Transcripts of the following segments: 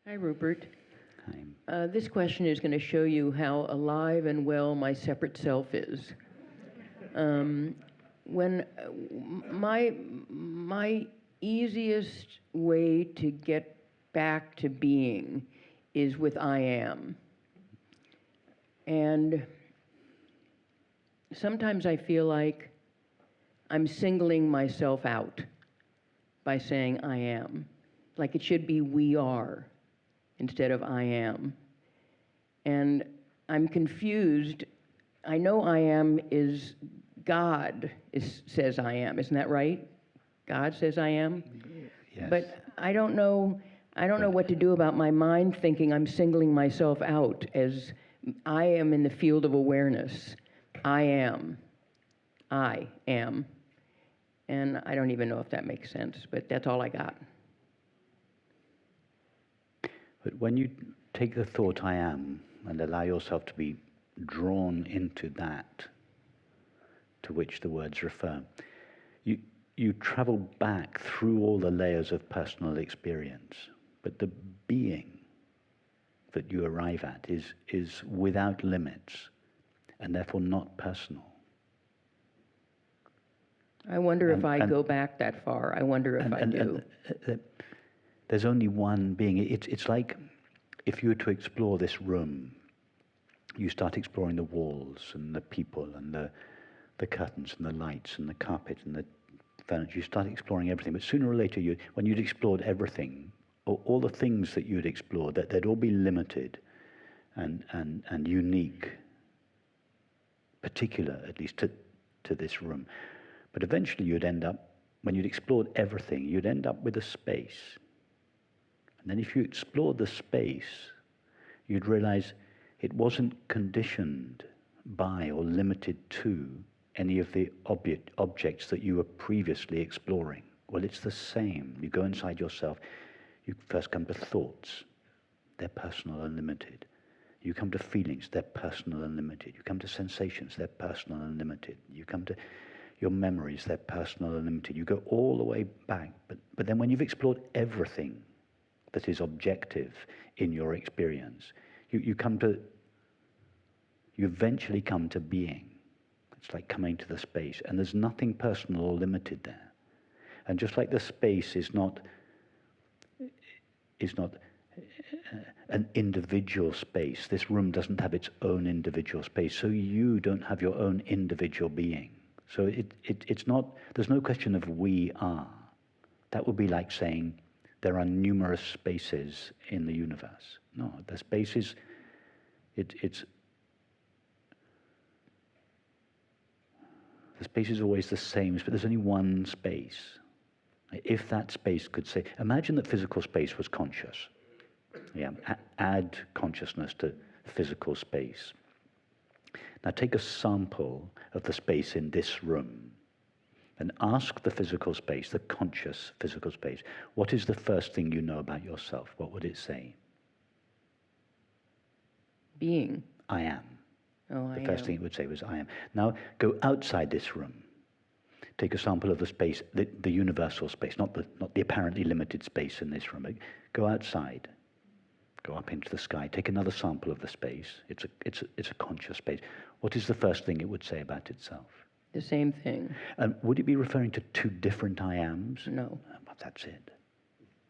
Hi, Rupert. Hi. This question is going to show you how alive and well my separate self is. Um, when my easiest way to get back to being is with I am, and sometimes I feel like I'm singling myself out by saying I am, like it should be we are instead of I am. And I'm confused. I know I am is God says I am. Isn't that right? God says I am. Yes. But I don't know what to do about my mind thinking I'm singling myself out as I am in the field of awareness. I am. I am. And I don't even know if that makes sense, but that's all I got. But when you take the thought I am and allow yourself to be drawn into that to which the words refer, you travel back through all the layers of personal experience. But the being that you arrive at is without limits and therefore not personal. I wonder if I go back that far. I wonder if I do. There's only one being. It's like if you were to explore this room, you start exploring the walls and the people and the curtains and the lights and the carpet and the furniture. You start exploring everything. But sooner or later, when you'd explored everything, all the things that you'd explored, that they'd all be limited and unique, particular at least to this room. But eventually you'd end up, when you'd explored everything, you'd end up with a space. And then if you explored the space, you'd realize it wasn't conditioned by or limited to any of the objects that you were previously exploring. Well, it's the same. You go inside yourself, you first come to thoughts. They're personal and limited. You come to feelings, they're personal and limited. You come to sensations, they're personal and limited. You come to your memories, they're personal and limited. You go all the way back. But then when you've explored everything that is objective in your experience, you eventually come to being. It's like coming to the space, and there's nothing personal or limited there. And just like the space is not an individual space, this room doesn't have its own individual space, so you don't have your own individual being. So it's not, there's no question of we are. That would be like saying there are numerous spaces in the universe. No, the space is, the space is always the same, but there's only one space. If that space could say, imagine that physical space was conscious. Yeah, add consciousness to physical space. Now take a sample of the space in this room and ask the physical space, the conscious physical space, what is the first thing you know about yourself? What would it say? Being. I am. Oh, I am. The first thing it would say was I am. Now go outside this room. Take a sample of the space, the universal space, not the apparently limited space in this room. Go outside. Go up into the sky. Take another sample of the space. It's a conscious space. What is the first thing it would say about itself? The same thing. And would it be referring to two different I ams? No. But that's it.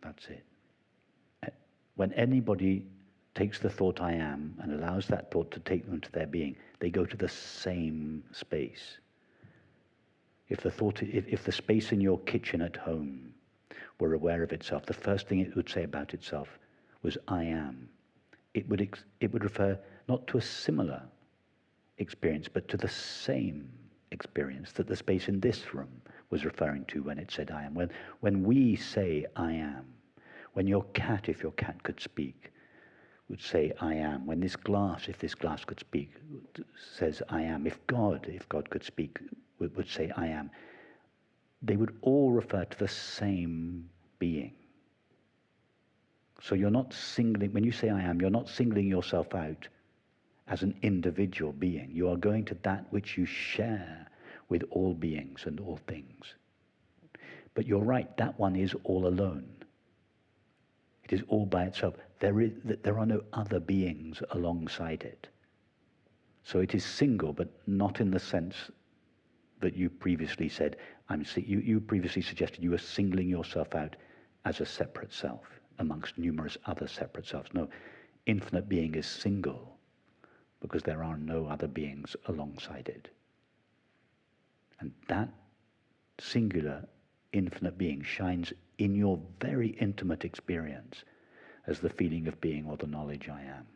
That's it. When anybody takes the thought I am and allows that thought to take them to their being, they go to the same space. If the space in your kitchen at home were aware of itself, the first thing it would say about itself was I am. It would refer not to a similar experience, but to the same experience that the space in this room was referring to when it said I am. When we say I am, when your cat, if your cat could speak, would say I am. When this glass, if this glass could speak, says I am. If God could speak, would say I am. They would all refer to the same being. So you're not singling, when you say I am, you're not singling yourself out as an individual being. You are going to that which you share with all beings and all things. But you're right, that one is all alone. It is all by itself. there are no other beings alongside it. So it is single, but not in the sense that you previously said. You previously suggested you were singling yourself out as a separate self amongst numerous other separate selves. No, infinite being is single because there are no other beings alongside it. And that singular infinite being shines in your very intimate experience as the feeling of being or the knowledge I am.